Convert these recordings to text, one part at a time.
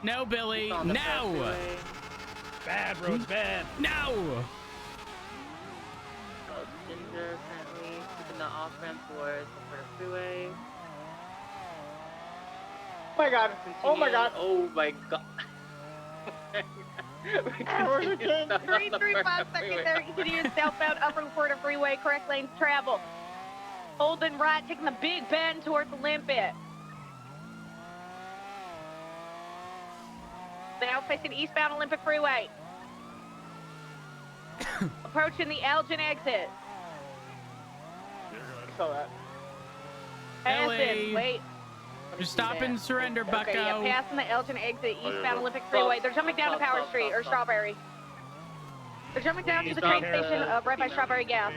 No, Billy. On the No. freeway. Bad, road's bad. No. Oh, Ginger apparently keeping the off ramp towards the freeway. Oh my god. Oh my god. Oh my god. We're again. 335 secondary continuing southbound upper quarter freeway, correct lanes travel. Holding right, taking the big bend towards Olympic. Now facing eastbound Olympic Freeway. Approaching the Elgin exit. Saw that. Ellie. Passing, wait. Just stop and surrender, bucko. Okay, yeah, passing the Elgin exit, Oh, eastbound Olympic Freeway. They're jumping down to Power Street or Strawberry. They're jumping down to the train station right by Strawberry Gas.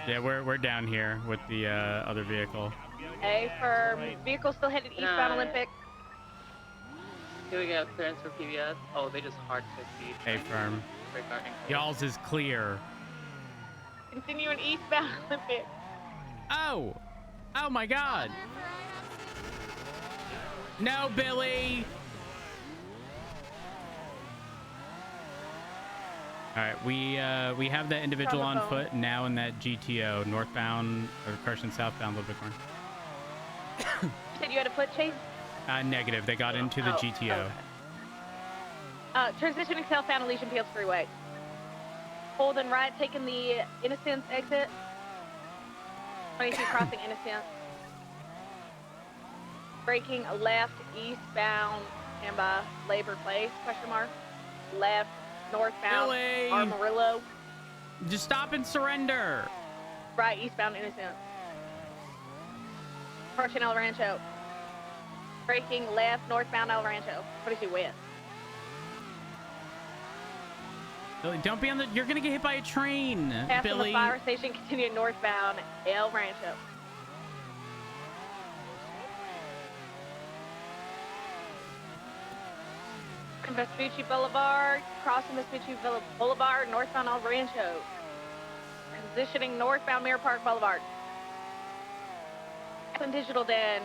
Yeah, we're down here with the other vehicle. Okay, for vehicle still headed eastbound Olympic. Here we go, clearance for PBS. Oh, they just hard 50. Hey, firm. Y'all's is clear. Continuing eastbound Olympic. Oh. Oh my God. No, Billy. All right, we have that individual on foot now in that GTO, northbound or Carson southbound a little bit more. You said you had a foot chase? Negative. They got into the GTO. Okay. Transitioning southbound Elysian Fields Freeway. Holding right, taking the Innocence exit. 22 crossing Innocence. Braking left, eastbound, and by Labor Place, question mark. Left, northbound, Billy. Amarillo. Just stop and surrender. Right, eastbound Innocence. Approaching El Rancho. Braking left, northbound El Rancho. 22 west. Billy, don't be on the. You're gonna get hit by a train, Passing Billy. the fire station, continuing northbound El Rancho. Vespucci Boulevard, crossing Vespucci Boulevard, northbound El Rancho. Transitioning northbound Mirror Park Boulevard. Passing Digital Den.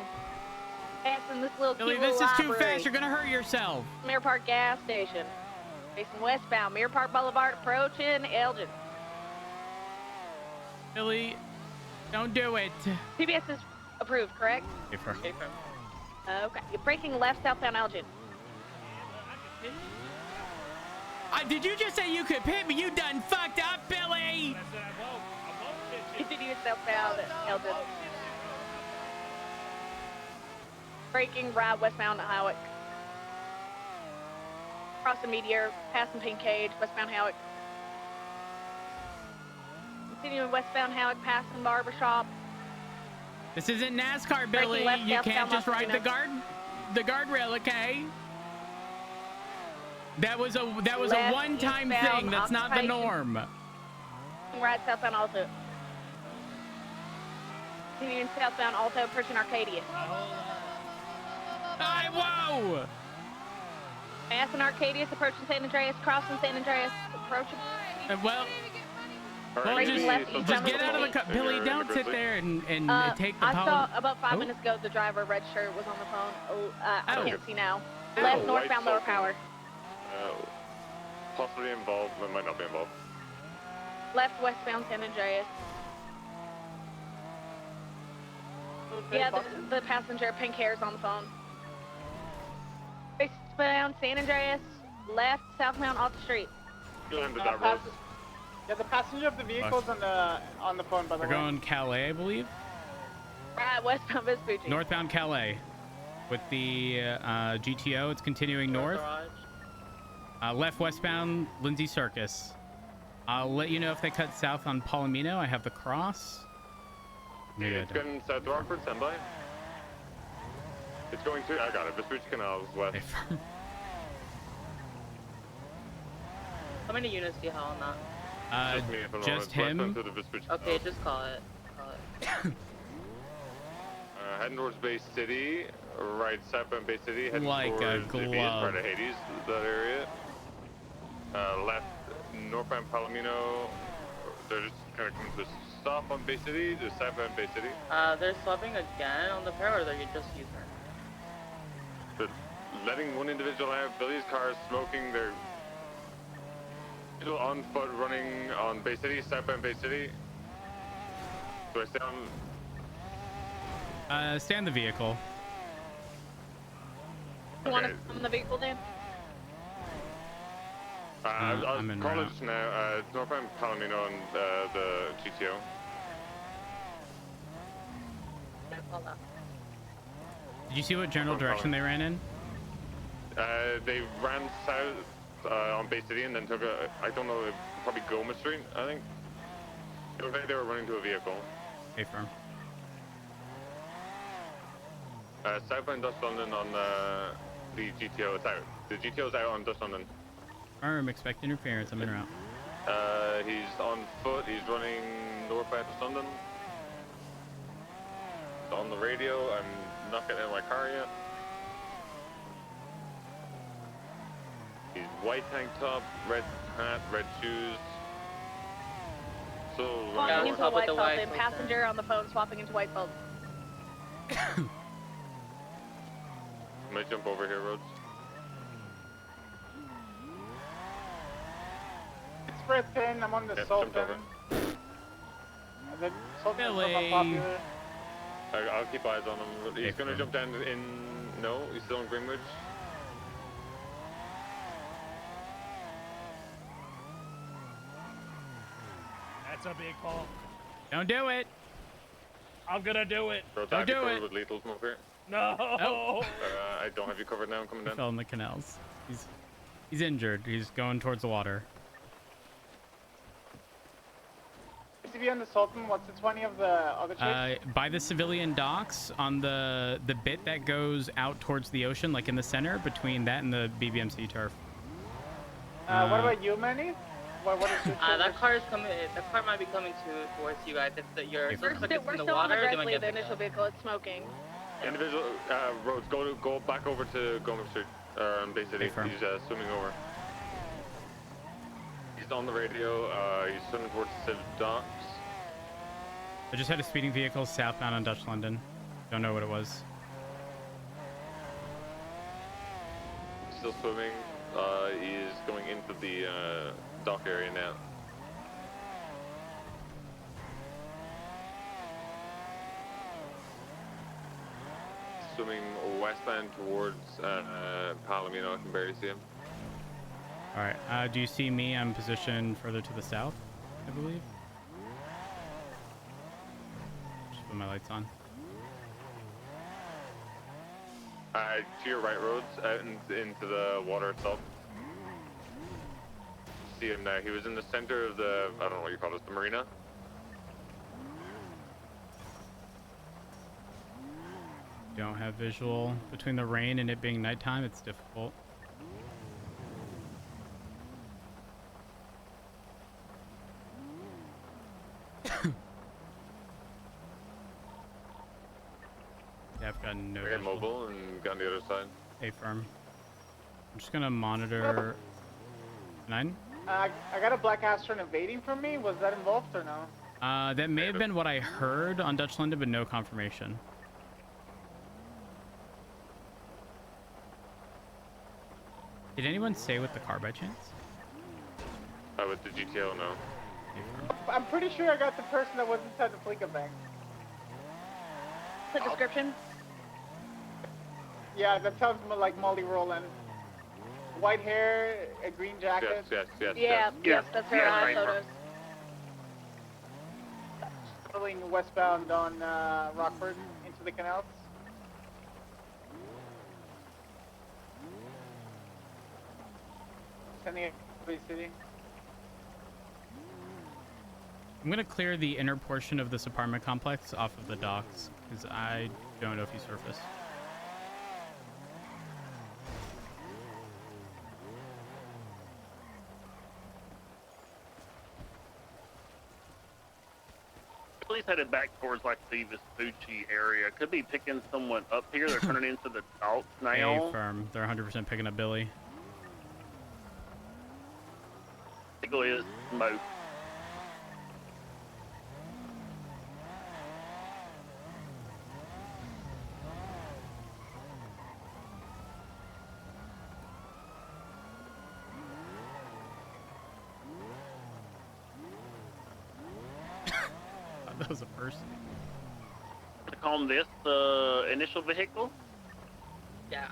Passing this little Billy, cute this little is too library. fast. You're gonna hurt yourself. Mirror Park gas station. Facing westbound Mirror Park Boulevard, approaching Elgin. Billy, don't do it. PBS is approved, correct? Hey, firm. Okay. You're braking left southbound Elgin. Did you just say you could pit me? You done fucked up, Billy. Continue southbound Elgin. Braking right westbound Howick. Crossing Meteor, passing Pink Cage, westbound Howick. Continuing westbound Howick, passing Barbershop. This isn't NASCAR, Billy. left, You southbound can't just Los ride the guardrail, okay? That was a Left, one-time eastbound, thing. That's not the Occupation. norm. Right southbound Alto. Continuing southbound Alto, approaching Arcadia. Whoa! Passing Arcadius, approaching San Andreas, crossing San Andreas, approaching. Well, just get out of the car. Billy, don't sit there and take the I power. saw about 5 minutes ago the driver, red shirt, was on the phone. I can't see now. Left northbound Lower Power. Possibly involved, but might not be involved. Left westbound San Andreas. Yeah, the passenger, pink hair, is on the phone. Westbound San Andreas, left southbound off the street. Going to that road. Yeah, the passenger of the vehicle's on the phone, by the We're way. going Calais, I believe. Right, westbound Vespucci. Northbound Calais. With the GTO, it's continuing north. Left westbound Lindsay Circus. I'll let you know if they cut south on Palomino. I have the cross. Maybe I It's don't. going south to Rockford, stand by. It's going to, I got it, Vespucci Canals west. Hey, firm. How many units do you have on that? Just me at the moment, just him. westbound to the Vespucci Okay, Canals. just call it. Heading towards Bay City, right southbound Bay City, heading Like a towards glove. right of Hades, that area. Left northbound Palomino, they're just kind of coming to a stop on Bay City, just southbound Bay City. They're swapping again on the pair, or they're just U-turn? The letting one individual out. Billy's car is smoking. They're still on foot running on Bay City, southbound Bay City. Do I stay on? Stay on the vehicle. You want Okay. to come the vehicle, Dan? I'll I'm en call route. it now. Northbound Palomino and the GTO. Hold on. Did you see what general direction they ran in? They ran south on Bay City and then took a, I don't know, probably Goma Street, I think. It looked like they were running to a vehicle. Okay, firm. Southbound Dutch London on the GTO is out. The GTO is out on Dutch London. Firm, expect interference. I'm en route. He's on foot. He's running northbound to London. He's on the radio. I'm not getting in my car yet. He's white tank top, red hat, red shoes. So Swapping Yeah, into we'll a talk with white the belt, white then belt passenger on the phone swapping into white belt. I might jump over here, Rhodes. Express 10, I'm on the Yeah, Sultan. jump over. And then Sultan's Billy. not popular. I'll keep eyes on him. He's Okay, gonna cool. jump down in. No, he's still on Greenwich. That's a big call. Don't do it. I'm gonna do it. Rhodes, Don't I have you do covered it. with lethal smoke here. No. Oh. I don't have you covered now. I'm coming He down. fell in the canals. He's injured. He's going towards the water. Used to be on the Sultan, what's the 20 of the other chicks? By the civilian docks on the bit that goes out towards the ocean, like in the center between that and the BBMC turf. What about you, Manny? What is your That car is coming. The car might be coming towards you guys. If your Okay, looks like it's We're in the still on the water, they might Gresley, get the picked initial up. vehicle. It's smoking. Individual Rhodes, go back over to Goma Street, Bay City. Okay, firm. He's swimming over. He's on the radio. He's swimming towards the Civ docks. I just had a speeding vehicle southbound on Dutch London. Don't know what it was. Still swimming. He's going into the dock area now. Swimming westbound towards Palomino. I can barely see him. All right. Do you see me? I'm positioned further to the south, I believe. Just put my lights on. To your right, Roads, out into the water itself. See him now. He was in the center of the, I don't know what you call it, the marina. Don't have visual. Between the rain and it being nighttime, it's difficult. Yeah, I've got no We're visual. mobile and got on the other side. Hey, firm. I'm just gonna monitor 9. I got a black Astron evading from me. Was that involved or no? That may have been what I heard on Dutch London, but no confirmation. Did anyone say with the car by chance? With the GTO, no. Hey, firm. I'm pretty sure I got the person that was inside the Fleeca bank. The description. Yeah, that sounds like Molly Rowland. White hair, a green jacket. Yes, Yeah, yes. yes, that's her right. photos. Traveling westbound on Rockford into the canals. Sending it to Bay City. I'm gonna clear the inner portion of this apartment complex off of the docks, because I don't know if he surfaced. At least headed back towards like the Vespucci area. Could be picking someone up here. They're turning into the docks now. Hey, firm. They're 100% picking up Billy. Tickle is smoke. was a first. To call this initial vehicle. Yeah.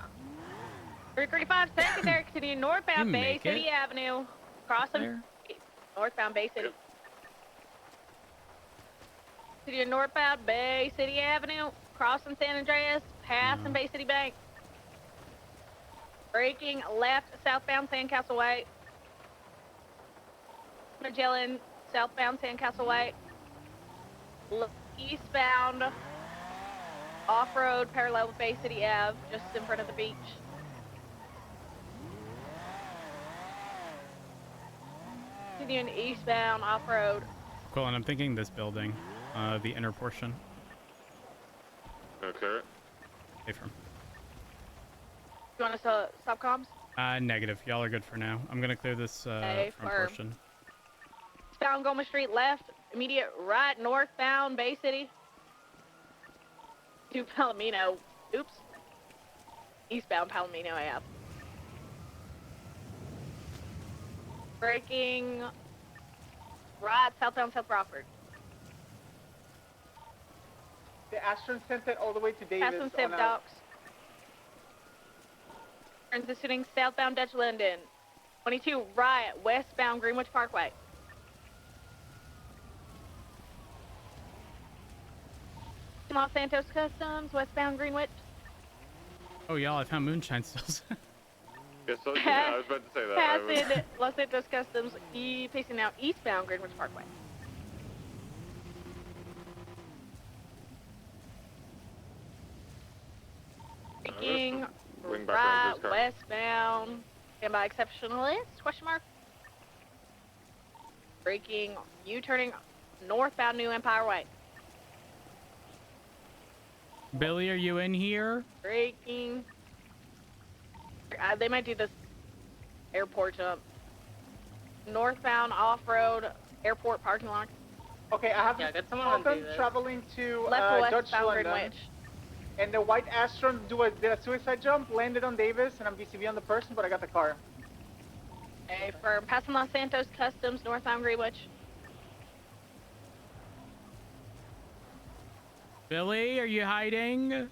335 secondary continuing northbound You Bay make City it. Avenue. Crossing There. northbound Bay City. Continuing northbound Bay City Avenue. Crossing San Andreas. Passing Bay City Bank. Braking left southbound Sandcastle Way. Magellan southbound Sandcastle Way. Eastbound off-road parallel with Bay City Ave, just in front of the beach. Continuing eastbound off-road. Cool, and I'm thinking this building, the inner portion. Okay. Stay firm. You want us to stop comms? Negative. Y'all are good for now. I'm gonna clear this Stay front firm. portion. Eastbound Goma Street left, immediate right northbound Bay City. To Palomino. Oops. Eastbound Palomino Ave. Braking right southbound South Rockford. The Astron sent it all the way to Davis. Passing Civ Docks. Transitioning southbound Dutch Linden. 22 right westbound Greenwich Parkway. Los Santos Customs, westbound Greenwich. Oh, y'all, I found moonshine stills. Yeah, so, yeah, I was about to say that. I was- Passing Los Santos Customs, facing now eastbound Greenwich Parkway. Taking Wing back right Ranger's car. westbound. Stand by exceptionalist? Question mark. Braking, U-turning northbound New Empire Way. Billy, are you in here? Braking. They might do this airport jump. Northbound off-road airport parking lot. Okay, I have Yeah, this get someone on Falcon Davis. traveling to Left Dutch westbound London, Greenwich. and the white Astron did a suicide jump, landed on Davis, and I'm BCB on the person, but I got the car. Okay, for passing Los Santos Customs, northbound Greenwich. Billy, are you hiding?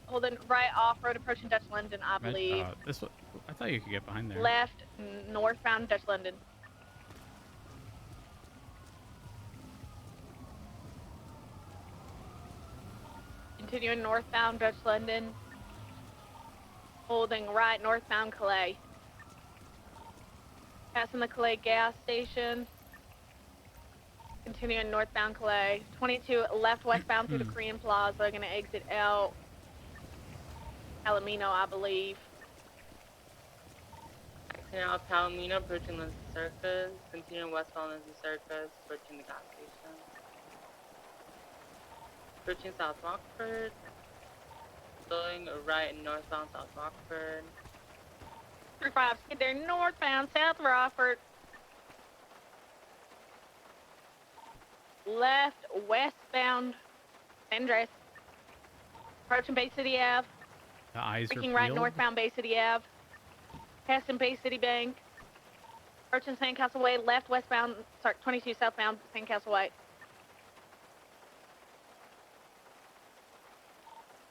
Holding right off-road approaching Dutch London, I believe. I thought you could get behind there. Left northbound Dutch London. Continuing northbound Dutch London. Holding right northbound Calais. Passing the Calais gas station. Continuing northbound Calais. 22 left westbound through the Korean Plaza. Gonna exit out Palomino, I believe. Now Palomino, approaching Lindsay Circus. Continuing westbound Lindsay Circus, approaching the gas station. Approaching South Rockford. Going right northbound South Rockford. 35, get there northbound South Rockford. Left westbound San Andreas. Approaching Bay City Ave. The eyes are Breaking right peeled. northbound Bay City Ave. Passing Bay City Bank. Approaching Sandcastle Way. Left westbound, 22 southbound Sandcastle Way.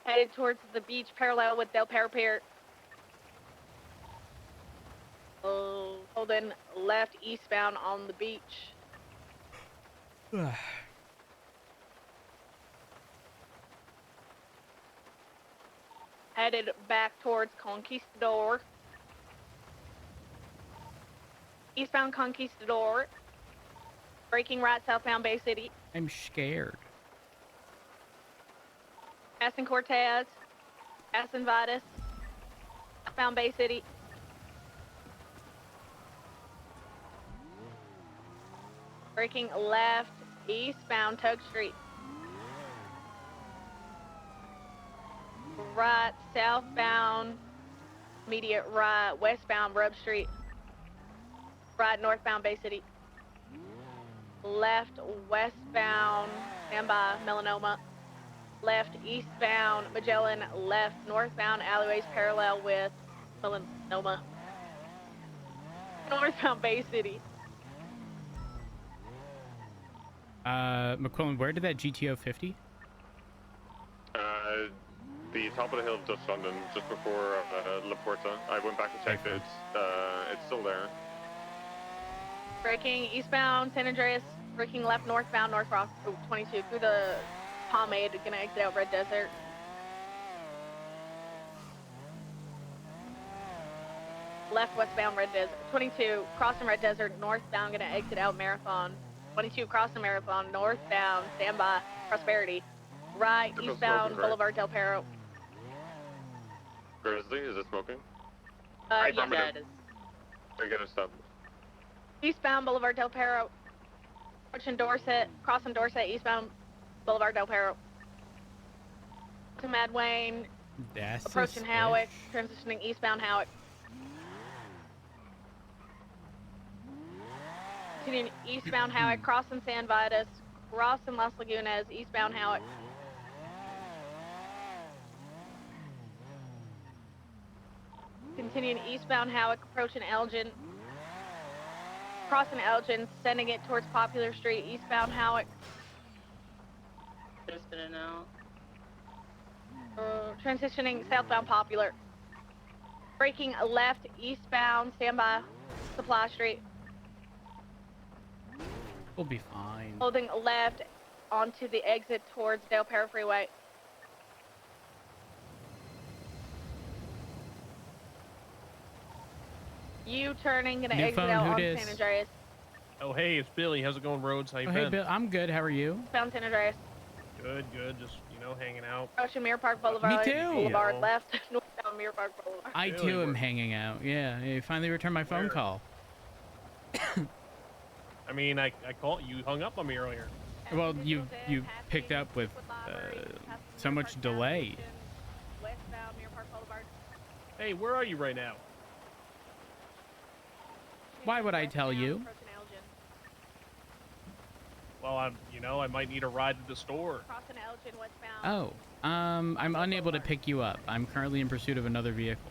Headed towards the beach parallel with Del Perro Pier. Holding left eastbound on the beach. Headed back towards Conquistador. Eastbound Conquistador. Braking right southbound Bay City. I'm scared. Passing Cortez. Passing Vitus. Southbound Bay City. Braking left eastbound Tug Street. Right southbound, immediate right westbound Rub Street. Right northbound Bay City. Left westbound, stand by Melanoma. Left eastbound Magellan. Left northbound alleyways parallel with Melanoma. Northbound Bay City. McQuillan, where did that GTO 50? The top of the hill of Dutch London, just before La Porta. I went back and checked it. It's still there. Braking eastbound San Andreas. Braking left northbound North Rock. 22 through the Pomade. Gonna exit out Red Desert. Left westbound Red Desert. 22 crossing Red Desert northbound. Gonna exit out Marathon. 22 crossing Marathon northbound. Stand by Prosperity. Right eastbound Boulevard Del Perro. Grizzly, is it smoking? Yeah, Affirmative. it is. They're gonna stop. Eastbound Boulevard Del Perro. Approaching Dorset. Crossing Dorset. Eastbound Boulevard Del Perro. To Mad Wayne. That's Approaching suspicious. Howick. Transitioning eastbound Howick. Continuing eastbound Howick. Crossing San Vitus. Crossing Las Lagunas. Eastbound Howick. Continuing eastbound Howick. Approaching Elgin. Crossing Elgin. Sending it towards Popular Street. Eastbound Howick. Just gonna know. Transitioning southbound Popular. Braking left eastbound. Stand by Supply Street. We'll be fine. Holding left onto the exit towards Del Perro Freeway. U-turning, gonna New exit phone, out who on dis? San Andreas. Oh, hey, it's Billy. How's it going, Rhodes? How you Oh, been? hey, Bill. I'm good. How are you? Found San Andreas. Good, good. Just, hanging out. Approaching Mirror Park Boulevard. Me too. Boulevard Yeah. left. Northbound Mirror Park Boulevard. I Really too am work. hanging out. Yeah, you finally returned my phone Where? call. I mean, I called you. Hung up on me earlier. Well, you picked up with so much delay. Westbound Mirror Park Boulevard. Hey, where are you right now? Why would I tell you? Approaching Elgin. Well, I might need a ride to the store. Crossing Elgin westbound. Oh, I'm unable to pick you up. I'm currently in pursuit of another vehicle.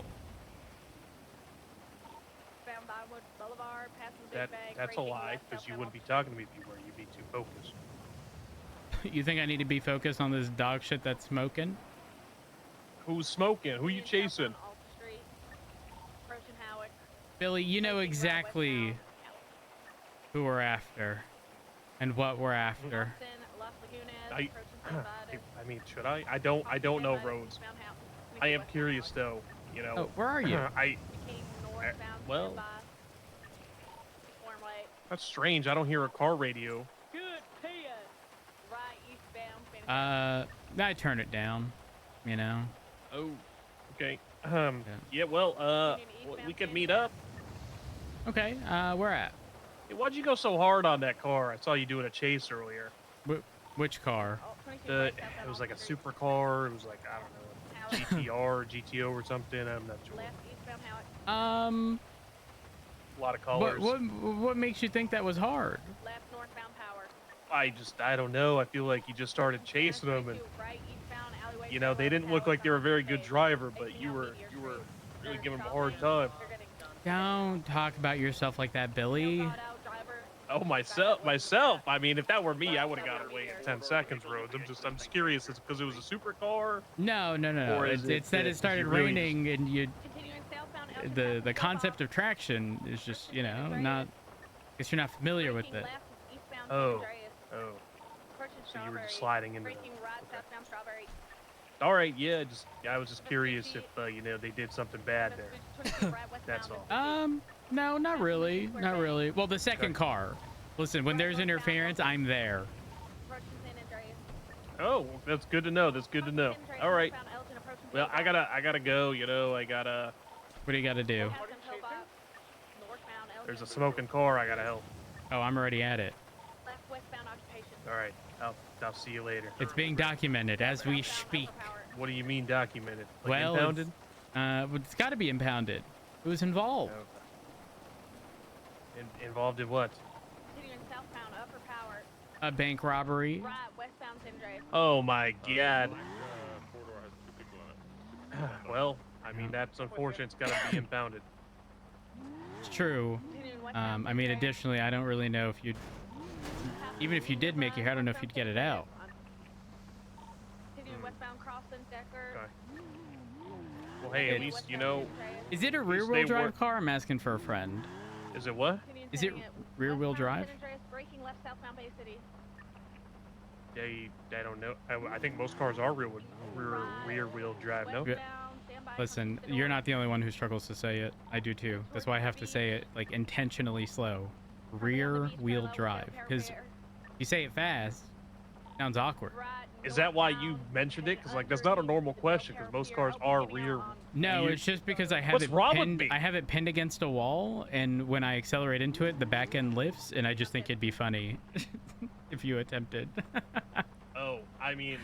Westbound Vinewood Boulevard, passing Big Bag. That's a braking lie, left because you southbound wouldn't be talking to me if you were. You'd be too focused. You think I need to be focused on this dog shit that's smoking? Who's smoking? Who you Continuing chasing? southbound Alta Street. Approaching Howick. Billy, you know Braking right exactly westbound. who we're after and what we're after. Crossing Las Lagunas, I- approaching San Vitus. I mean, should I? I don't know, Rhodes. I am curious, though. Oh, where are you? well, that's strange. I don't hear a car radio. Good Tia. Right eastbound. San I turn it down, you know. Oh, okay. Yeah, well, we could meet up. Okay, where at? Hey, why'd you go so hard on that car? I saw you doing a chase earlier. Which car? It was like a supercar. It was like, I don't know, GTR, GTO or something. I'm not sure. Left eastbound Howick. A lot of colors. What makes you think that was hard? Left northbound Power. I don't know. I feel like you just started chasing them, and Right eastbound alleyway. they didn't look like they were a very good driver, but you were really giving them a hard time. Don't talk about yourself like that, Billy. Oh, myself. I mean, if that were me, I would have got away in 10 seconds, Rhodes. I'm just curious. It's because it was a supercar. No. Or is It's that it is started you really raining, and you Continuing southbound. the concept of traction is just not. Guess you're not familiar with it. Oh. So you were just sliding into. Braking right southbound Strawberry. All right, yeah. I was just curious if they did something bad there. That's all. No, not really. Not really. Well, the second car. Listen, when there's interference, I'm there. Approaching San Andreas. Oh, that's good to know. That's good to know. All right. Well, I gotta go. I gotta. What do you got to do? There's a smoking car. I gotta help. Oh, I'm already at it. Left westbound occupation. All right. I'll see you later. It's being documented as we speak. What do you mean documented? Like Well, impounded? It's got to be impounded. Who's involved? Okay. Involved in what? Continuing southbound Upper Power. A bank robbery. Right westbound San Andreas. Oh my God. Corridor has 2 people in it. Well, I mean that's unfortunate. It's gotta be impounded. It's true. Continuing I mean, additionally, I don't really know if you'd, even if you did make your hair, I don't know if you'd get it out. Continue westbound crossing Decker. Okay. Well, hey, at least you know. Is it a least rear-wheel they drive weren't- car? I'm asking for a friend. Is it what? Is it rear-wheel drive? Braking left southbound Bay City. I don't know. I think most cars are rear-wheel drive. No. Yeah. Listen, you're not the only one who struggles to say it. I do too. That's why I have to say it like intentionally slow. Rear-wheel drive. Because you say it fast, it sounds awkward. Is that why you mentioned it? Because like that's not a normal question. Because most cars are rear. No, it's just because I have What's it wrong with pinned. me? I have it pinned against a wall, and when I accelerate into it, the back end lifts, and I just think it'd be funny if you attempted. Oh, I mean,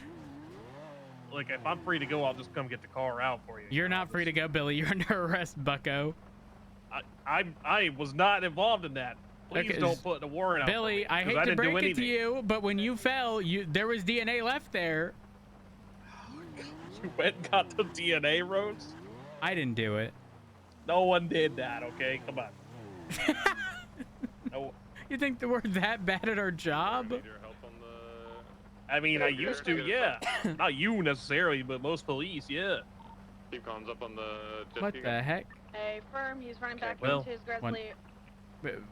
like if I'm free to go, I'll just come get the car out for you. You're not free to go, Billy. You're under arrest, bucko. I was not involved in that. Please Okay, don't put the warrant out. Billy, I hate to break it to you, but when you fell, there was DNA left there. You went and got the DNA, Rhodes? I didn't do it. No one did that, okay? Come on. No. You think that we're that bad at our job? Need your help on the... I mean, I used to, yeah. Not you necessarily, but most police, yeah. Keep Collins up on the jet What ski. the heck? A firm, he's running back well, into his Grizzly.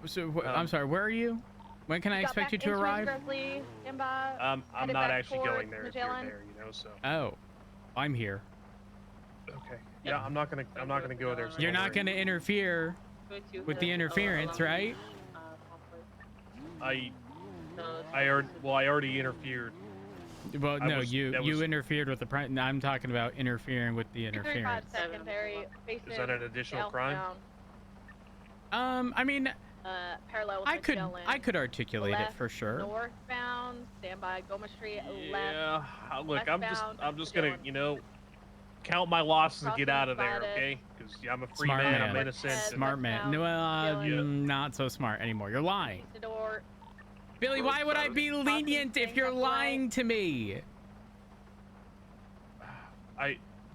So, I'm sorry, where are you? When can I expect you to arrive? Grizzly, stand by. I'm Headed not back actually going towards there if you're Magellan. there, you know, so. Oh, I'm here. Okay. Yeah, I'm not gonna go there. So You're don't not worry. gonna interfere with the interference, right? I already interfered. Well, no, you was- interfered with the prime. No, I'm talking about interfering with the 35 interference. secondary. Is that an additional crime? I mean, Parallel with I Magellan. could articulate it Left, for sure. Northbound, stand by Goma Street, left. Yeah, look, I'm westbound, just gonna, Magellan. you know, count my losses and get Crossing out of there, spotted. okay? Because I'm a free Smart man, man. I'm innocent. and- Smart man. No, Magellan. not so smart anymore. You're lying. Isidore, Billy, why would I be lenient if you're lying to me?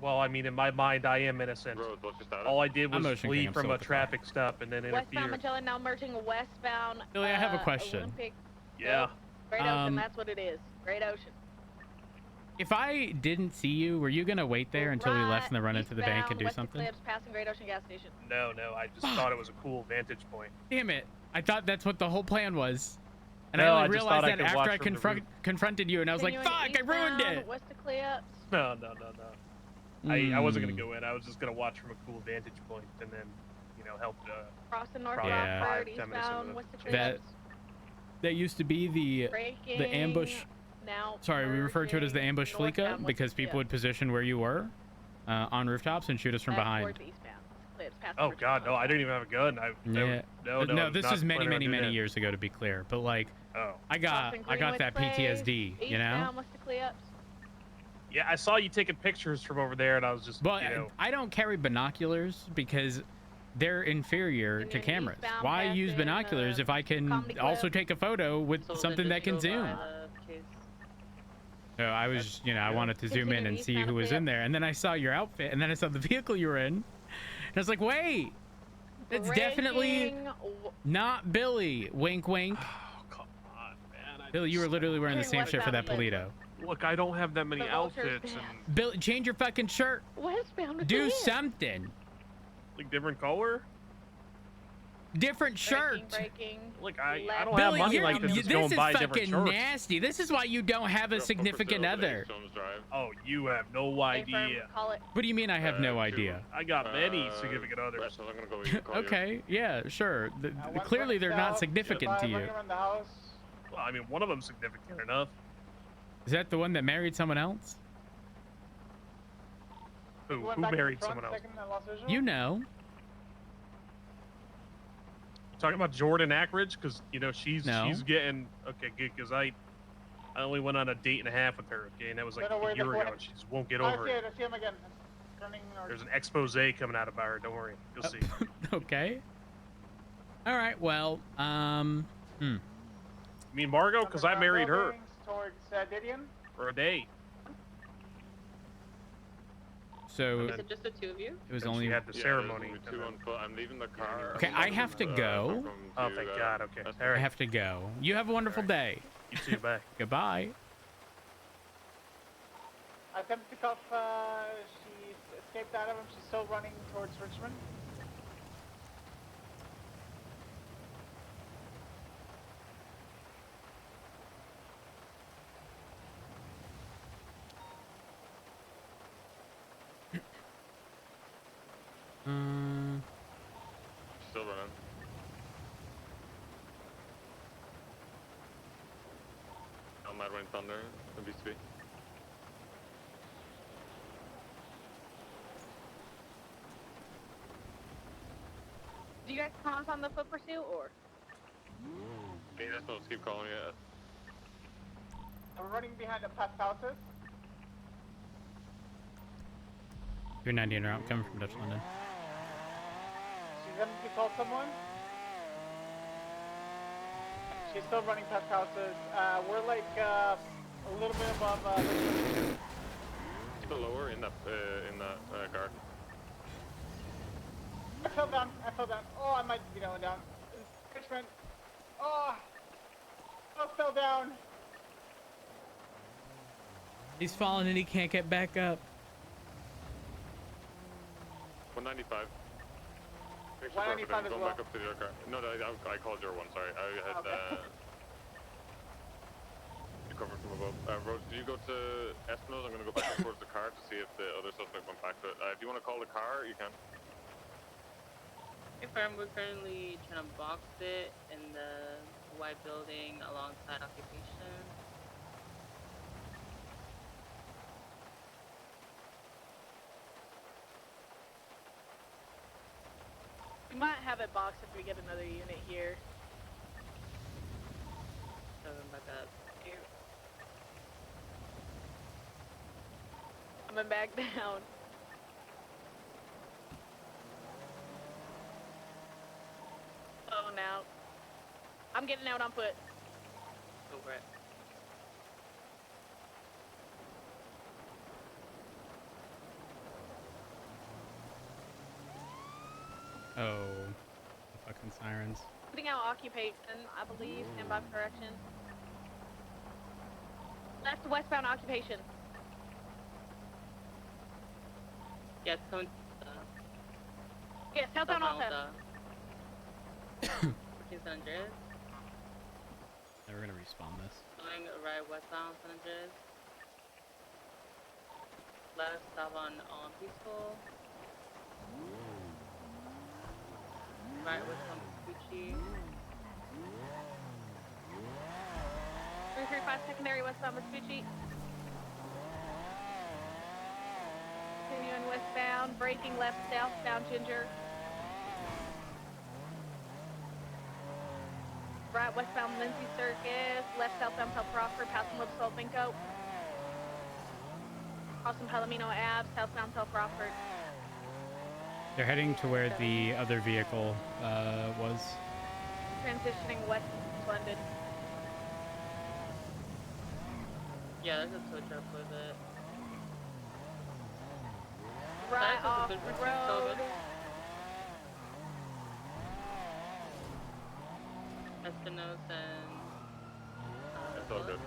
Well, I mean, in my mind, I am innocent. Roads, what's your status? All I did I'm was Ocean flee King, I'm from still a with the traffic stop and then westbound interfere. Magellan, now merging westbound. Billy, I have a question. Olympic, Yeah. Great Ocean, Um, that's what it is. Great Ocean. If I didn't see you, were you gonna wait there until we left and then run into the bank and do Eastbound, something? West Eclipse, passing Great Ocean gas station. No, I just thought it was a cool vantage point. Damn it! I thought that's what the whole plan was, and No, I I only just thought realized I that could after watch I from the roof. confronted you, and I was like, Continuing "Fuck! I ruined eastbound, it." West Eclipse. No. I wasn't gonna go in. I was just gonna watch from a cool vantage point and then, you know, help. Crossing North Probably Yeah. Rockford, 5-10 minutes eastbound, into West the Eclipse. That used to be the Braking, ambush. Now Sorry, we refer to it as the ambush merging fleeca northbound, because West people would position where you were on rooftops and shoot us from Eclipse, behind. towards eastbound, Eclipse, passing Oh Richmond God, no! I didn't even have a gun. Yeah. No, I was this not is many, planning on many, doing many that. years ago, to be clear. But like, Oh. I got Crossing that Greenwood PTSD, Place, you know. eastbound, West Eclipse. Yeah, I saw you taking pictures from over there, and I was just, But you know. I don't carry binoculars because they're inferior to Continuing cameras. eastbound, Why use passing, binoculars if I can Comedy also Club. take a photo with So something the that can digital, zoom? case. So I was, I wanted to zoom in Continuing and see eastbound who was in Eclipse. there, and then I saw your outfit, and then I saw the vehicle you were in, and I was like, wait, it's definitely Braking, not Billy. Wink, wink. Oh, come on, man. Billy, you were literally wearing the Continuing same shirt for that westbound Polito. Look, I don't have that many The Vulture's outfits, band. and Billy, change your fucking shirt. westbound. Do Eclipse. something. like different color. Different shirt. Braking, Look, I left. don't have Billy, money you're, like this. you- Just go this and is buy different fucking shorts. nasty. This is why you don't have a significant other. Oh, you have no Stay firm, idea. call it. What do you mean I have no idea? I got many significant others. So I'm gonna go with you, call you. Okay, yeah, sure. One Clearly they're not south, significant to you. running around the house. Well, I mean, one of them's significant enough. Is that the one that married someone else? Who Went back to the married front, someone else? second in Los Angeles. You know. Talking about Jordan Ackridge, because you know she's No. getting okay good. Because I only went on a date and a half with her. Okay, and that was like No, no, a wait, year the ago, corner. and she just won't get I over see it. it. I see him again. Turning. There's an expose coming out about her. Don't worry, you'll see. Okay. All right. Well, You mean Margot? Because I married her Towards Didion. for a day. So Is it just the two of you? it was And only. she had the Yeah, ceremony. there's and two then- on foot. I'm leaving the car. Okay, I have to go. Oh, thank God. Okay. All I right. have to go. You have a wonderful Alright. day. You too. Bye. Goodbye. I attempted to cuff, she escaped out of him. She's still running towards Richmond. Still running. On Mad Rain Thunder, the BCB. Do you guys pause on the foot pursuit or? Hey, just don't keep calling it. I'm running behind the past houses. You're 90 en route, coming from Dutch London. She's going to call someone. She's still running past houses. We're like a little bit above. Still lower in that garden. I fell down. I fell down. Oh, I might be going down. Richmond. Oh, I fell down. He's falling and he can't get back up. 195. 195 as going well. back up to the other car. No, I called your one. Sorry, I had Okay. you covered from above. Rose, do you go to Espino's? I'm gonna go back up towards the car to see if the other suspect went back to it. If you want to call the car, you can. Confirm, we're currently trying to box it in the white building alongside occupation. We might have it boxed if we get another unit here. Coming back up. Here. Coming back down. Oh, now. I'm getting out on foot. Go Brett. Oh, the fucking sirens. Putting out occupation, I believe. Stand by for correction. Left westbound occupation. Yeah, it's coming. Yeah, southbound also. 14 San Andreas. We're gonna respawn this. Going right westbound San Andreas. Left stop on Peaceful. Right westbound Vespucci. 335 secondary westbound Vespucci. Continuing westbound, braking left southbound Ginger. Right westbound Lindsay Circus, left southbound South Rockford, passing Little Salt Binko. Crossing Palomino Ave, southbound South Rockford. They're heading to where the other vehicle was. Transitioning west to London. Yeah, there's a tow truck with it. Right That's off a good the pursuit, road. Sullivan. Espinosa and... It's all good.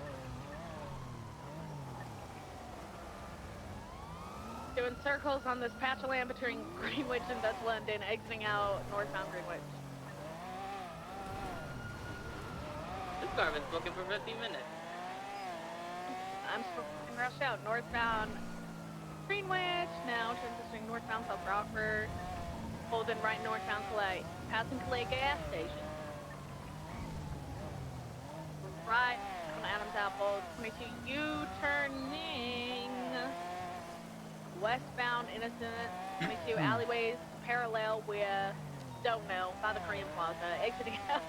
Doing circles on this patch of land between Greenwich and Dutch London, exiting out northbound Greenwich. This car been smoking for 15 minutes. I'm still rushed out northbound Greenwich, now transitioning northbound South Rockford, holding right northbound Calais, passing Calais gas station. Right on Adams Apple, 22 U-turning westbound Innocent, 22 alleyways parallel with, don't know, by the Korean Plaza, exiting out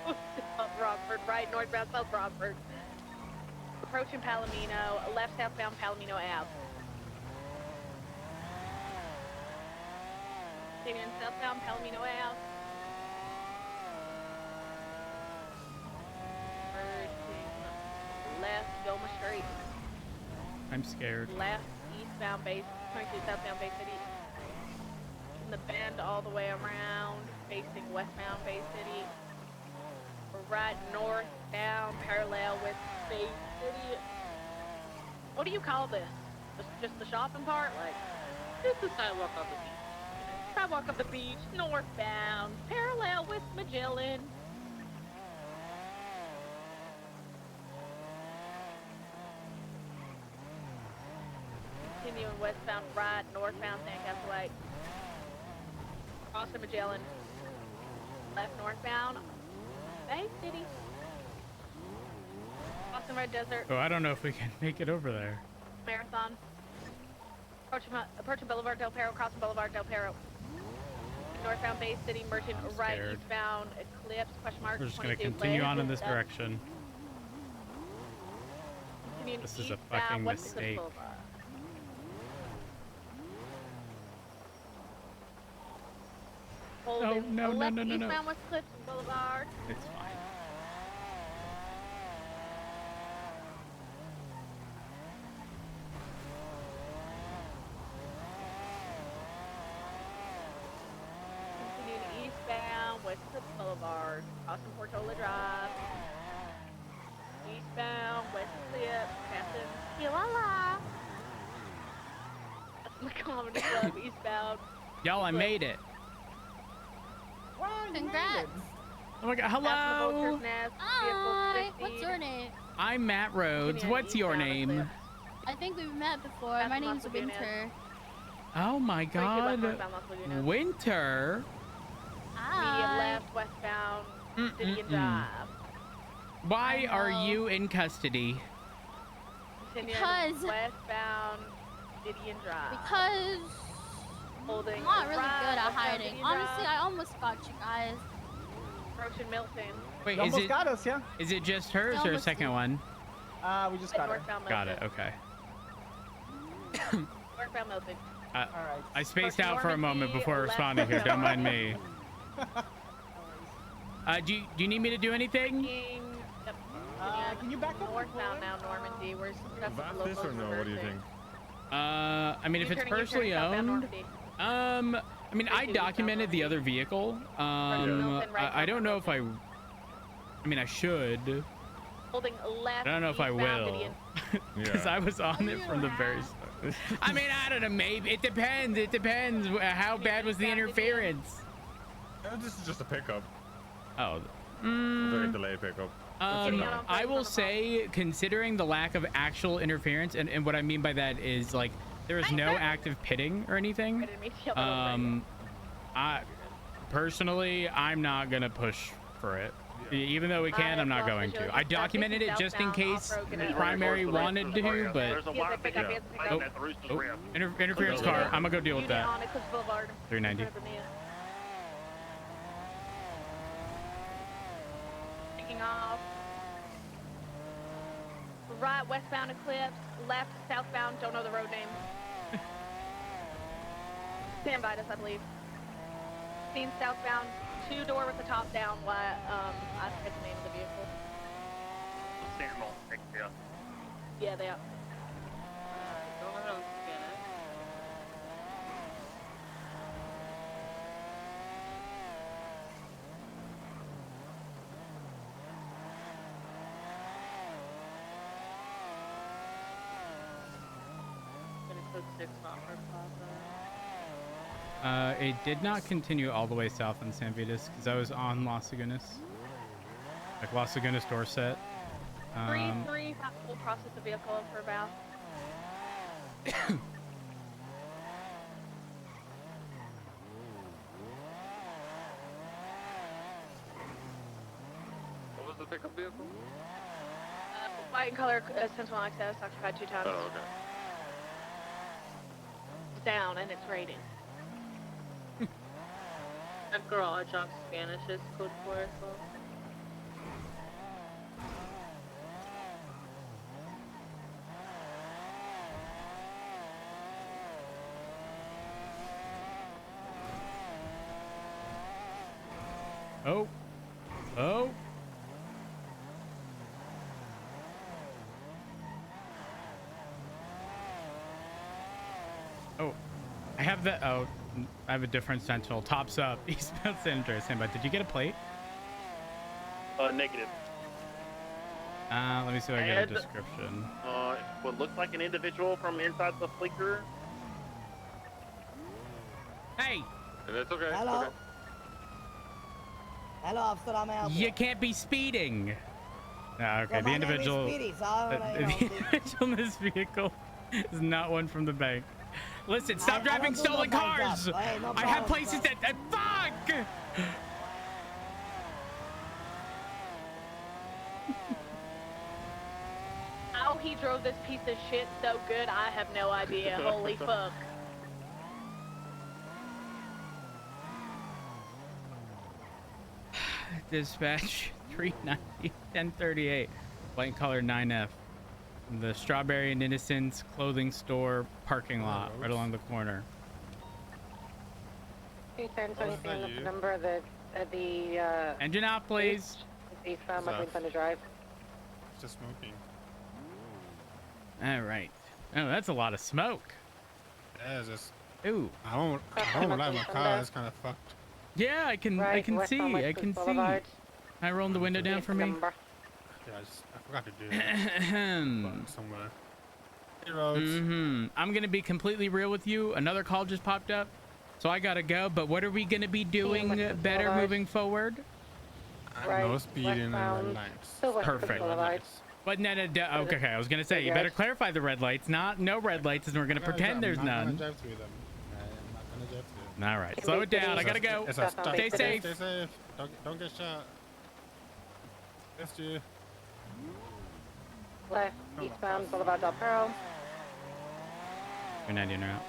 South Rockford, right northbound South Rockford. Approaching Palomino, left southbound Palomino Ave. Continuing southbound Palomino Ave. Merging left Gilma Street. I'm scared. Left east southbound Bay, 22 southbound Bay City. In the bend all the way around, facing westbound Bay City. We're right northbound, parallel with Bay City. What do you call this? Just the shopping part? Like, Just the sidewalk of the beach. sidewalk of the beach, northbound, parallel with Magellan. Continuing westbound, right, northbound, Sandcastle Lake. Crossing Magellan. Left northbound, Bay City. Crossing Red Desert, Oh, I don't know if we can make it over there. Marathon. Approaching Boulevard Del Perro, crossing Boulevard Del Perro. Northbound Bay City, merchant right, scared. eastbound Eclipse, question mark. We're just going to 22, continue on in left, this up. direction. Continuing This is a eastbound, fucking West Eclipse mistake. Boulevard. Holding no, left no. eastbound West Eclipse Boulevard. It's fine. Continuing eastbound West Eclipse Boulevard, crossing Portola Drive. Eastbound West Eclipse, passing Kilala. That's the Comedy Club, eastbound. Y'all, I made it. Wow, you made Congrats. it. Oh my god, Passing the hello. Vulture's Nest, Hi. vehicle What's 50. your name? I'm Matt Rhodes. Continuing What's your eastbound name? Eclipse. I think we've met before. That's My Las name's Lagunas. Winter. Oh my 22 left god. northbound Las Lagunas. Winter. Medium Hi. left westbound City and Mm-mm-mm. Drive. Why are Hello. you in custody? Continuing Because- westbound City and Drive. Because Holding I'm not really right, good at westbound hiding. City and Honestly, Drive. I almost got you guys. Approaching Milton. Wait, You is almost it got us, yeah? is it just hers or a almost second did. one? We just got her. Northbound Milton. Got it. Okay. Northbound Milton. All right. I spaced Approaching out for a moment Normandy, before left responding here. Don't mind me. No Do you need me to do anything? King, yep. Can you back up? Northbound now, Normandy. We're that's the Vast this locals or no? What do you reversing. think? I mean, if it's U-turning, personally southbound owned, Normandy. I mean, I documented the other vehicle. Milton, right I don't know if I Milton. mean, I should, Holding left. I don't know if I eastbound will, Gideon. because Yeah. I was on it from the very start. I mean, I don't know. Maybe it depends. It depends. How bad was the interference? This is just a pickup. Oh. Very delayed pickup. I will say, considering the lack of actual interference, and what I mean by that is like there is no active pitting or I anything. didn't mean to yell that over I personally, I'm not gonna push for it. Even though we can, I'm not going to. I documented it just in case the primary wanted to, There's but a white pick big up, yeah. pick up. at the Rooster's Oh. Rest. interference car. I'm gonna go deal with Unit that. on Eclipse Boulevard. 390. Taking off. Right, westbound Eclipse. Left, southbound. Don't know the road name. Stand by us, I believe. Seen southbound. Two-door with the top down. Why? I forget the name of the vehicle. Samuel, yeah. Yeah, they are. Go ahead and scan it. Gonna put 6 Oxford Plaza. It did not continue all the way south in San Vitas because I was on Las Lagunas, like Las Lagunas, Dorset. 3-3. We'll process the vehicle for about. What was the pickup vehicle? White in color, sensible access, occupied 2 times. Oh, okay. It's down and it's rating. That garage on Spanish is code for as well. Oh, oh. Oh, I have the. Oh, I have a different Sentinel. Tops up. Eastbound San Andreas. Standby. Did you get a plate? Negative. Let me see if I get a And, description. What looks like an individual from inside the flicker. Hey, And that's okay. Hello. Okay. Hello, officer, I'm out. you can't be speeding. Okay, Well, the my name is individual. Speedy, so I The don't know, individual in this vehicle is not one from the bank. Listen, stop I driving don't do no stolen bank cars. job. Hey, no I have problem, places sir. that fuck. How he drove this piece of shit so good, I have no idea. Holy fuck. Dispatch 390 1038, white color 9F. The Strawberry and Innocence clothing store parking lot right along the corner. 210 the number of the Engine out, please. eastbound between Thunder Drive. Just smoking. All right. Oh, that's a lot of smoke. Yeah, it's just. Ooh. I don't like my car. It's kind of fucked. Yeah, I can see. I can see. Can I roll the window down for me? Yeah, I forgot to do that. Somewhere. Hey, Rhodes. I'm gonna be completely real with you. Another call just popped up, so I gotta go. But what are we gonna be doing better moving forward? No speeding and red lights. Perfect. But no, okay. I was gonna say you better clarify the red lights. No red lights, and we're gonna pretend there's none. I'm not gonna drive through them. I'm not gonna drive through them. All right, slow it down. I gotta go. Stay safe. Stay safe. Don't get shot. Missed you. Left, eastbound Boulevard Del Perro. 390 en route.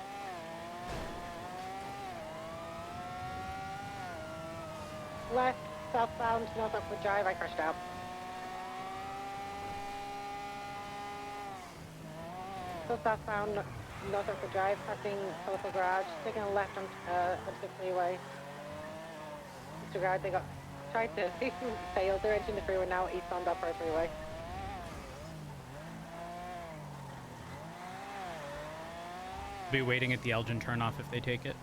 Left, southbound North Oakwood Drive. I crashed out. So southbound North Oakwood Drive, passing Colorful Garage, taking a left onto the freeway. Mr. Guard, they tried to fail their entering the freeway now eastbound Del Perro Freeway. Be waiting at the Elgin turnoff if they take it.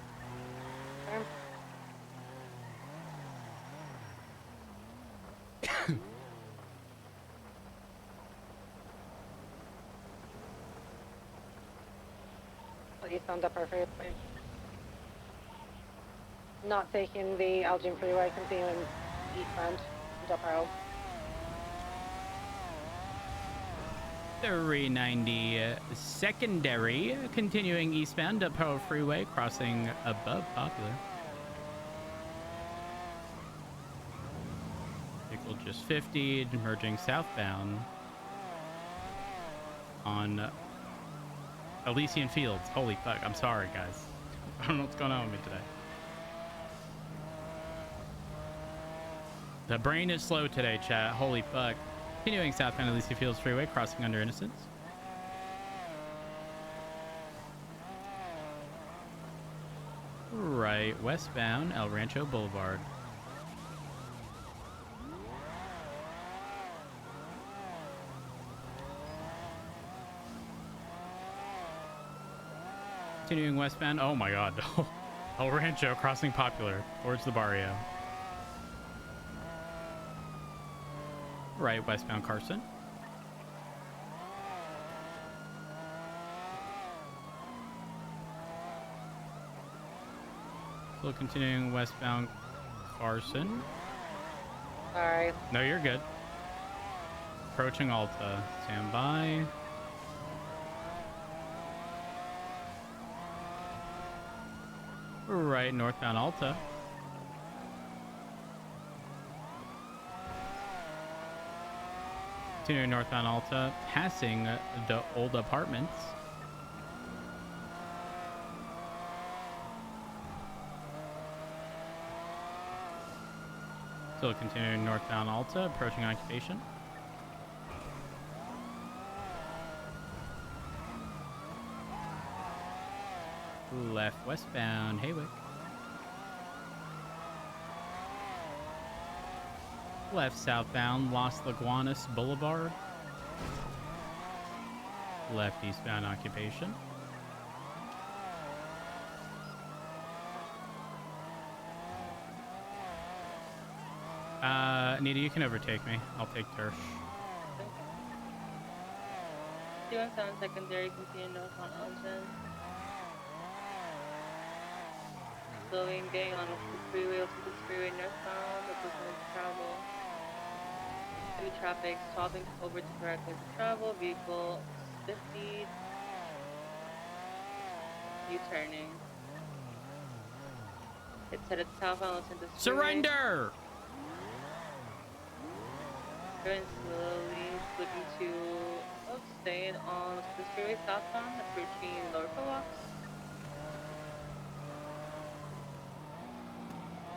Eastbound Del Perro Freeway. Not taking the Elgin Freeway, continuing eastbound Del Perro. 390 secondary, continuing eastbound up Pearl Freeway, crossing above Popular. Vehicle just 50, merging southbound on Elysian Fields. Holy fuck, I'm sorry, guys. I don't know what's going on with me today. The brain is slow today, chat. Holy fuck. Continuing southbound Elysian Fields Freeway, crossing under Innocence. Right, westbound El Rancho Boulevard. Continuing westbound. Oh my god. El Rancho crossing Popular towards the barrio. Right, westbound Carson. Still continuing westbound Carson. Sorry. No, you're good. Approaching Alta. Stand by. Right, northbound Alta. Continuing northbound Alta, passing the old apartments. Still continuing northbound Alta, approaching Occupation. Left westbound Haywick. Left southbound Los Laguanas Boulevard. Left eastbound Occupation. Nita, you can overtake me. I'll take Tersh. 217 secondary, continue north on Elgin. Slowing, getting on the freeway, to the freeway northbound, the business travel. Heavy traffic, swapping over to correct lane to travel, vehicle 50. U-turning. It's headed southbound, listen to Surrender! Going slowly, looking to staying on the freeway southbound, approaching Lower Coax.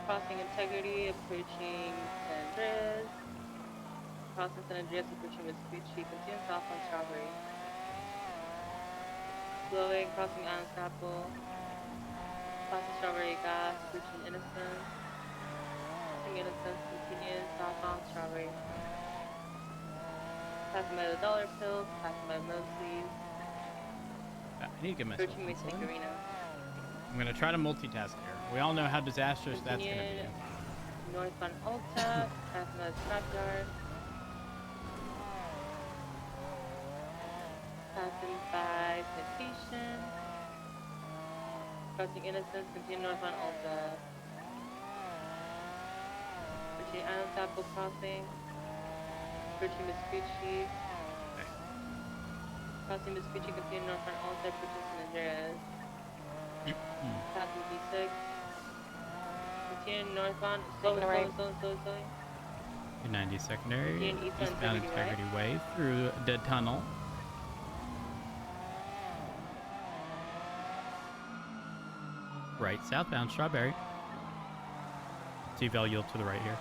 Crossing Integrity, approaching San Andreas. Crossing San Andreas, approaching Vespucci, continuing south on Strawberry. Slowing, crossing Island Chapel. Crossing Strawberry Gas, approaching Innocence. Crossing Innocence, continuing southbound Strawberry. Passing by the Dollar Pills, passing by Mosley's. I need to get myself Approaching Masonic control. Arena. I'm gonna try to multitask here. We all know how disastrous that's gonna be. Northbound Ulta, passing by the Scrapyard. Passing by Plantation. Crossing Innocence, continue northbound Ulta. Approaching Island Chapel Crossing. Approaching Vespucci. Crossing Vespucci, continue northbound Ulta, approaching San Andreas. Passing B6. Continue northbound, slowing. 90 secondary, Continue eastbound eastbound Integrity Integrity Way through Dead Tunnel. Right, southbound Strawberry. See-Val yield to the right here.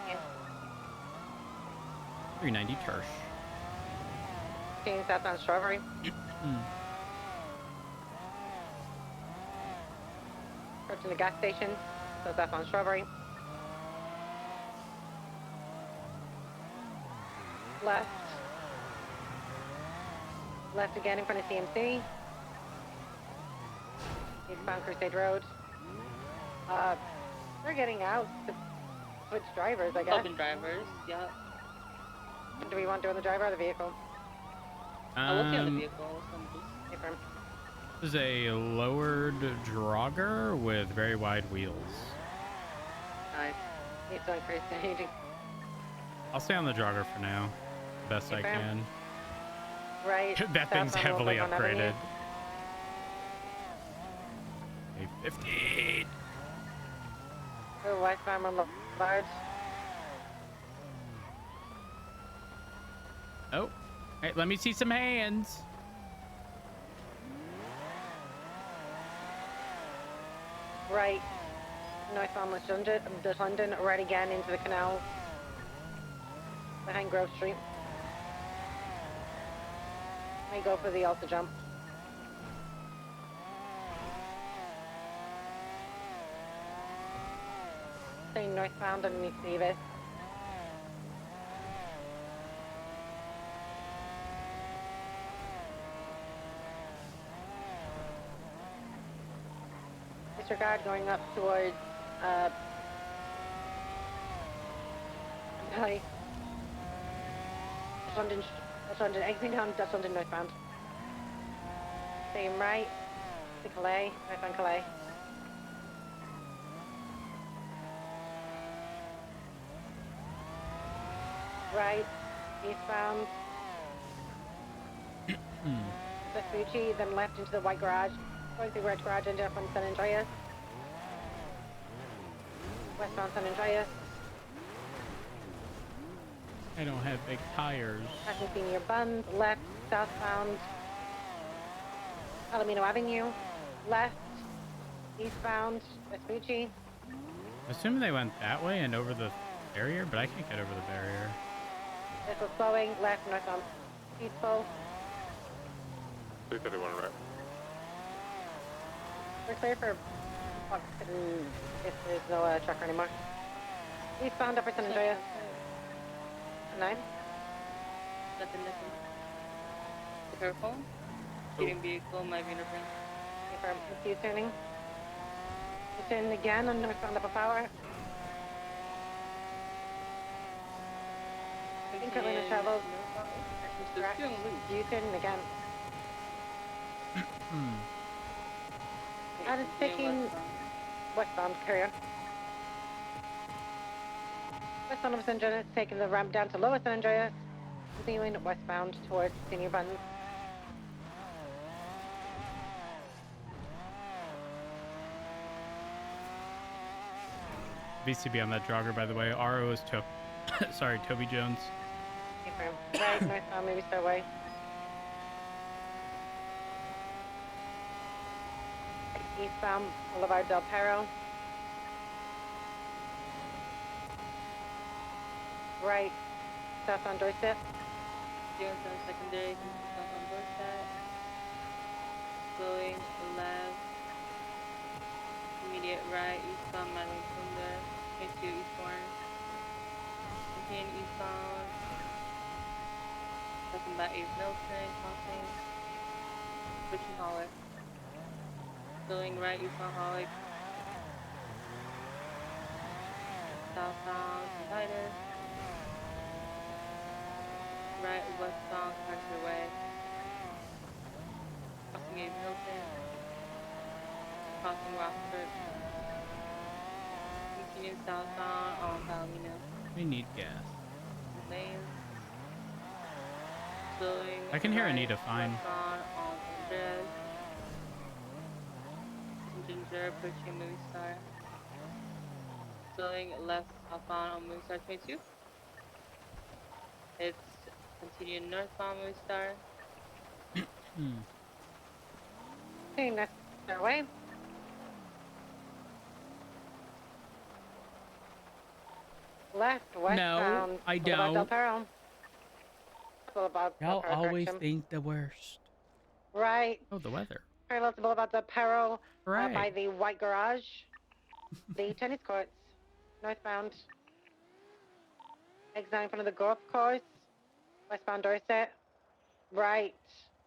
Yeah. 390 Tersh. Staying southbound Strawberry. Approaching the gas station. So southbound Strawberry. Left. Left again in front of CMC. Eastbound Crusade Road. They're getting out to switch drivers, I guess. Open drivers, yeah. Do we want to do on the driver or the vehicle? I will see on the vehicle. Different. This is a lowered Drogger with very wide wheels. Nice. He's doing Crusade. I'll stay on the Drogger for now. Best I Okay. can. Right. That thing's southbound heavily Wolfgang on upgraded. Avenue. A 15. Oh, westbound on large. Oh. Hey, let me see some hands. Right. Northbound London, right again into the canal. Behind Grove Street. May go for the Alta jump. Staying northbound underneath Davis. Disregard going up towards Hi. Dutch London, exiting down Dutch London northbound. Same right to Calais, northbound Calais. Right, eastbound. Vespucci, then left into the white garage. Going through Red Garage, ended up on San Andreas. Westbound San Andreas. I don't have big tires. Passing Senior Buns, left, southbound. Palomino Avenue, left, eastbound, Vespucci. Assuming they went that way and over the barrier, but I can't get over the barrier. This was slowing, left, northbound, peaceful. 331 right. We're clear for if there's no trucker anymore. Eastbound, Upper San Andreas. 9. Nothing. Be careful. Speeding vehicle might be interfering. Confirm. U-turning. U-turn again on northbound Upper Power. Incoming travel. Mr. Correct. Still loose. U-turn again. And it's taking westbound, carry on. Westbound of San Andreas, taking the ramp down to Lower San Andreas, continuing westbound towards Senior Buns. VCB on that jogger, by the way. RO is sorry, Toby Jones. Right, northbound, maybe Starway. Eastbound Boulevard Del Perro. Right, southbound Dorset. Jones on secondary, south on Dorset. Going left. Immediate right, eastbound Madeline Tinder. 22 eastbound. Again, eastbound. Talking about 8 Milton, crossing. Switching Hollick. Going right, eastbound Hollick. Southbound Titus. Right, westbound Country Way. Crossing 8 Milton. Crossing Rockford. Continue southbound on Palomino. We need gas. Lanes. Slowing I can hear right, Anita fine. westbound on Andres. Ginger approaching Movie Star. Slowing left southbound on Movie Star 22. It's continuing northbound Movie Star. Okay, next Starway. Left, westbound. I Boulevard Del don't. Perro. Boulevard Del Y'all Perro always correction. think the worst. Right, Oh, the weather. parallel to Boulevard Del Perro, Right. by the White Garage, the tennis courts, northbound. Exit in front of the golf course, westbound Dorset. Right,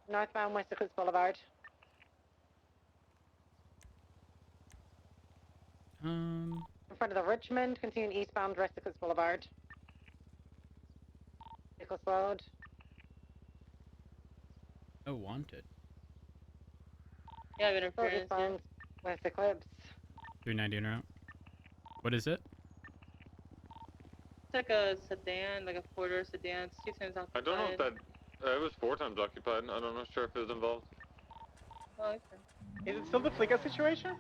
northbound West Eclipse Boulevard. In front of the Richmond, continuing eastbound West Eclipse Boulevard. Vehicle slowed. Oh, wanted. You have Still interference here. eastbound West Eclipse. 390 en route. What is it? It's like a sedan, like a 4-door sedan. It's 2 times occupied. I don't know if that. It was 4 times occupied. I'm not sure if it was involved. Oh, okay. Is it still the Fliga situation?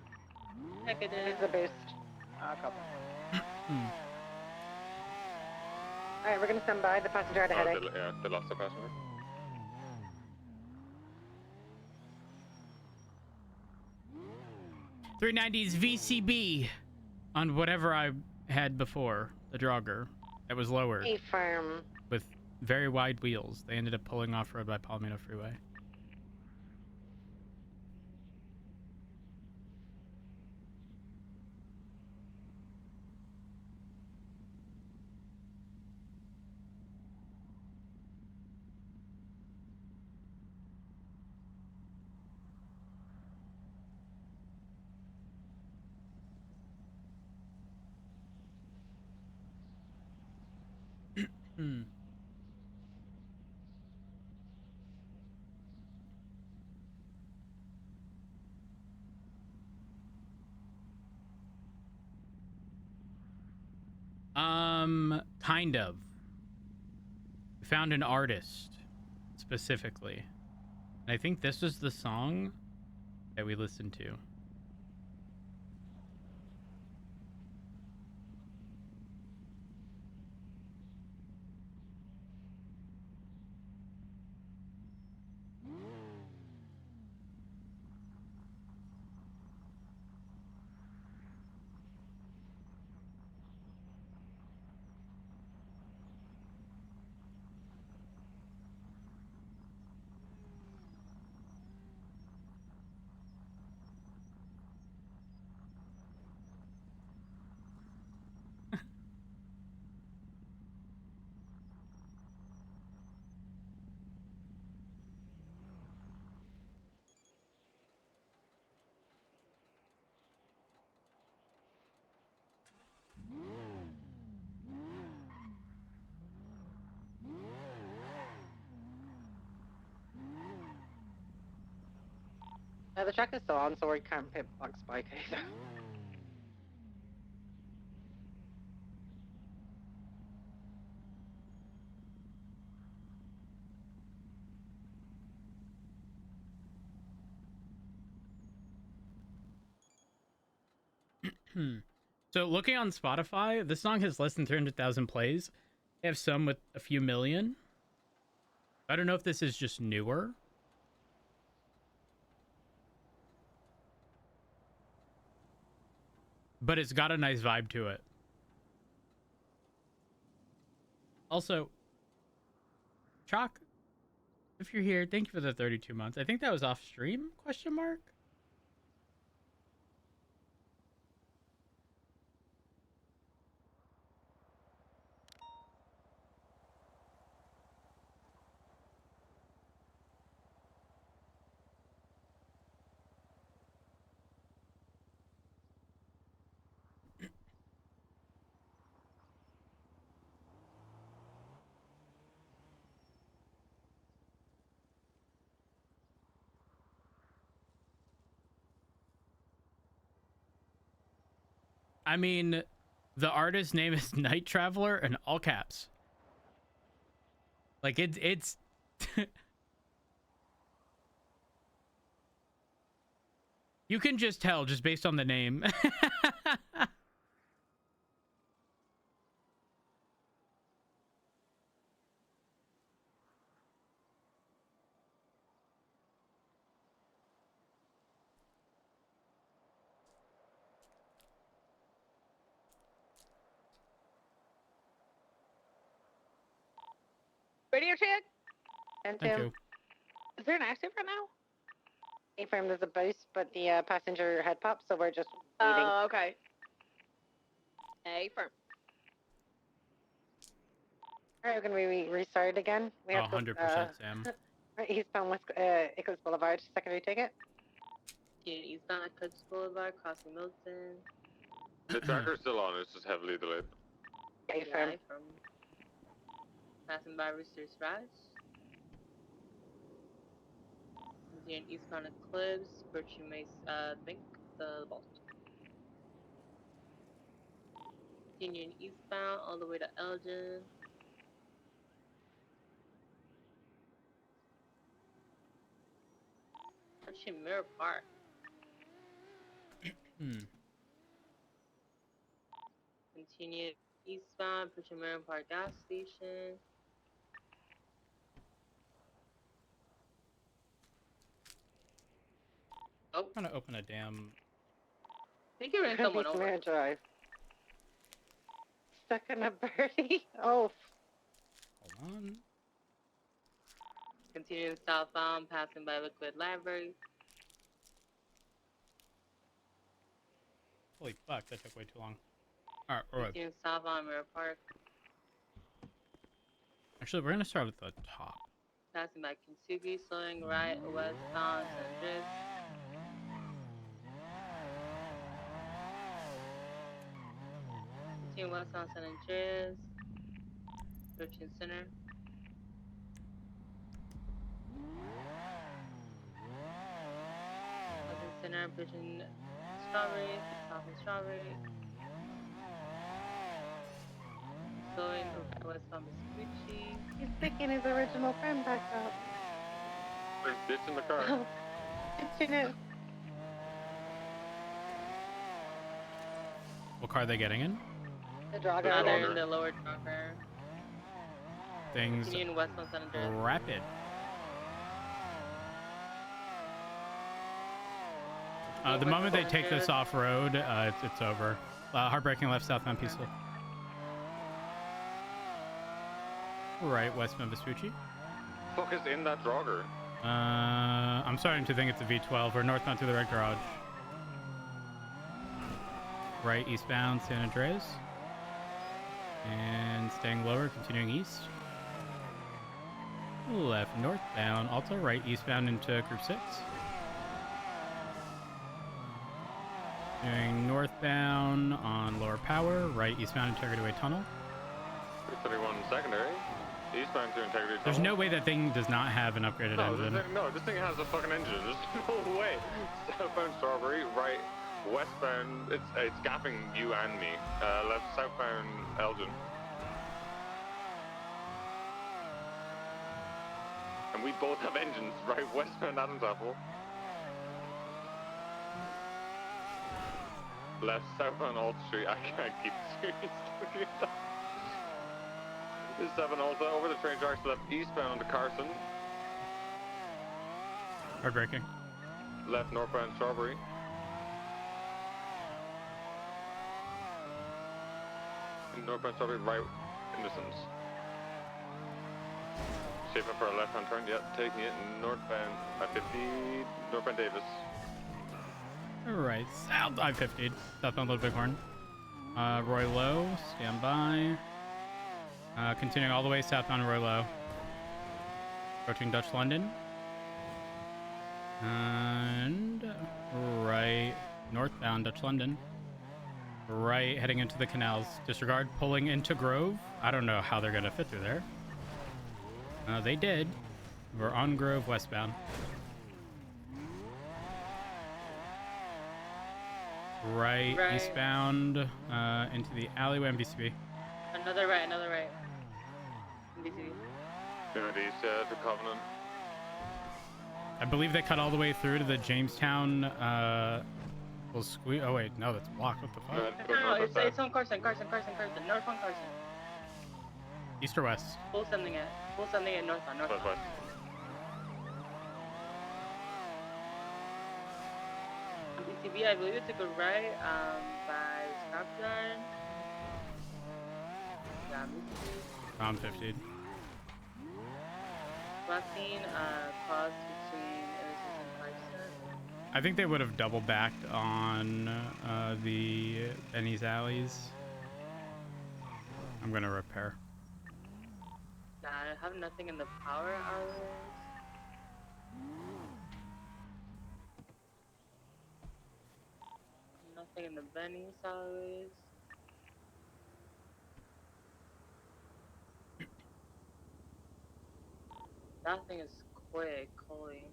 Heck it It is. is a boost. Copy. Alright, we're gonna stand by. The passenger had a headache. They lost the passenger. .390's VCB on whatever I had before, the jogger that was lowered Hey, firm. with very wide wheels. They ended up pulling off-road by Palomino Freeway. Kind of. We found an artist specifically. And I think this was the song that we listened to. The track is still on, so we can't pit block spike either. So looking on Spotify, the song has less than 300,000 plays. They have some with a few million. I don't know if this is just newer. But it's got a nice vibe to it. Also, Chalk, if you're here, thank you for the 32 months. I think that was off stream, question mark? I mean, the artist's name is Night Traveler in all caps. Like it's you can just tell just based on the name. Radio check. And Thank you. Is there an active right now? A-frame, there's a boost, but the passenger head popped, so we're just waiting. Oh, okay. A-firm. Alright, we're going to restart again. We have 100%, Sam. Eastbound West Eclipse Boulevard, secondary ticket. Eastbound Eclipse Boulevard, crossing Milton. The tracker's still on, it's just heavily delayed. A-firm. From passing by Rooster's Rise. Continuing eastbound Eclipse, Virtue Mace, think the vault. Continuing eastbound all the way to Elgin. Actually, Mirror Park. Continue eastbound, pushing Mirror Park gas station. Oh, I'm trying to open a damn. I think you're running someone over. Mirror Drive. Stuck in a birdie. Oh. Hold on. Continuing southbound, passing by Liquid Library. Holy fuck, that took way too long. Alright, alright. Continuing southbound Mirror Park. Actually, we're gonna start at the top. Passing by Kintsugi, slowing right westbound San Andreas. Continuing westbound San Andreas. Approaching center. Approaching center, approaching Strawberry, top of Strawberry. Going westbound Vespucci. He's picking his original friend back up. There's ditch in the car. Ditching it. What car are they getting in? The Drago. They're in the lower trunker. Things Continuing westbound San Andreas. rapid. The moment they take this off road, it's over. Heartbreaking left southbound peaceful. Right, westbound Vespucci. Focus in that jogger. I'm starting to think it's a V12. Or northbound to the red garage. Right, eastbound San Andreas. And staying lower, continuing east. Left, northbound, Alta, right, eastbound into Group 6. Doing northbound on lower power, right, eastbound Integrity Way Tunnel. 31 secondary. Eastbound to Integrity Tunnel. There's no way that thing does not have an upgraded engine. This thing has a fucking engine. There's no way. Southbound Strawberry, right. Westbound, it's gapping you and me. Left southbound Elgin. And we both have engines, right? Westbound Adams Apple. Left southbound Alt Street. I can't keep serious. This 7 Alta over the train tracks, left eastbound to Carson. Hard braking. Left northbound Strawberry. Northbound Strawberry, right Innocence. Shaping for a left-hand turn, yep, taking it northbound I-50, northbound Davis. Alright, south I-50, southbound Little Bighorn. Roy Low, stand by. Continuing all the way southbound Roy Low. Approaching Dutch London. And right northbound Dutch London. Right heading into the canals. Disregard pulling into Grove. I don't know how they're going to fit through there. They did. We're on Grove westbound. Right eastbound into the alleyway MVCB. Another right. MVCB. Unity to Covenant. I believe they cut all the way through to the Jamestown little squeeze. Oh wait, no, that's blocked. What the fuck? No, it's on Carson. North on Carson. East or west? Full sending it northbound. West. MVCB, I believe it took a right by Scrapyard. Yeah, MVCB. Round 50. Last seen cross between Innocence and Carson. I think they would have double backed on the Benny's alleys. I'm gonna repair. Nah, I have nothing in the power hours. Nothing in the Benny's hours. That thing is quick, holy.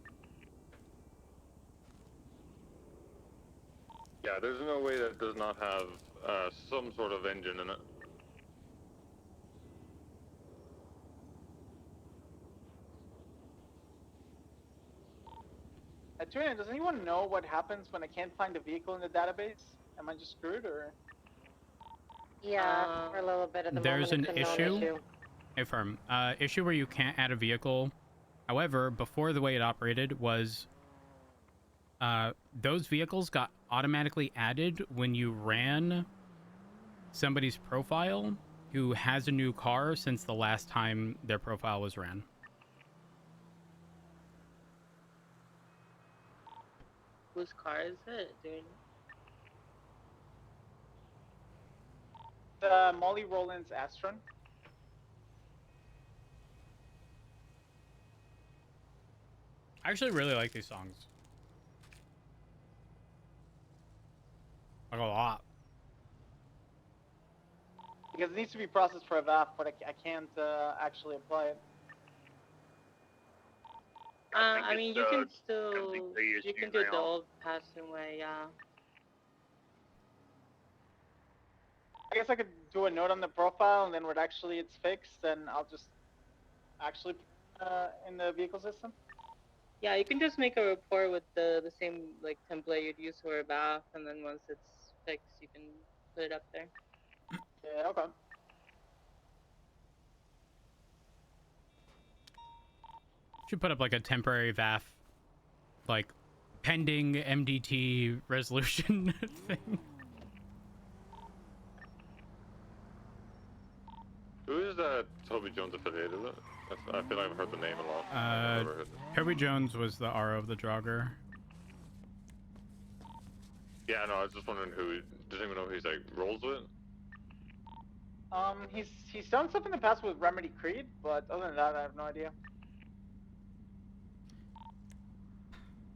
Yeah, there's no way that does not have some sort of engine in it. Julian, does anyone know what happens when I can't find a vehicle in the database? Am I just screwed, or? Yeah, for a little bit of the There's moment. an issue. Hey, firm. Issue where you can't add a vehicle. However, before the way it operated was those vehicles got automatically added when you ran somebody's profile who has a new car since the last time their profile was ran. Whose car is it, dude? Molly Rowland's Astron. I actually really like these songs. Like a lot. Because it needs to be processed for a VAF, but I can't actually apply it. I mean, you can still, you can do the old passing way, yeah. I guess I could do a note on the profile, and then when actually it's fixed, then I'll just actually in the vehicle system. Yeah, you can just make a report with the same like template you'd use for a bath, and then once it's fixed, you can put it up there. Yeah, okay. Should put up like a temporary VAF, like pending MDT resolution thing. Who is that Toby Jones affiliated with? I feel like I've heard the name a lot. Toby Jones was the RO of the Jogger. Yeah, no, I was just wondering who. Does anyone know who he's like rolls with? He's done stuff in the past with Remedy Creed, but other than that, I have no idea.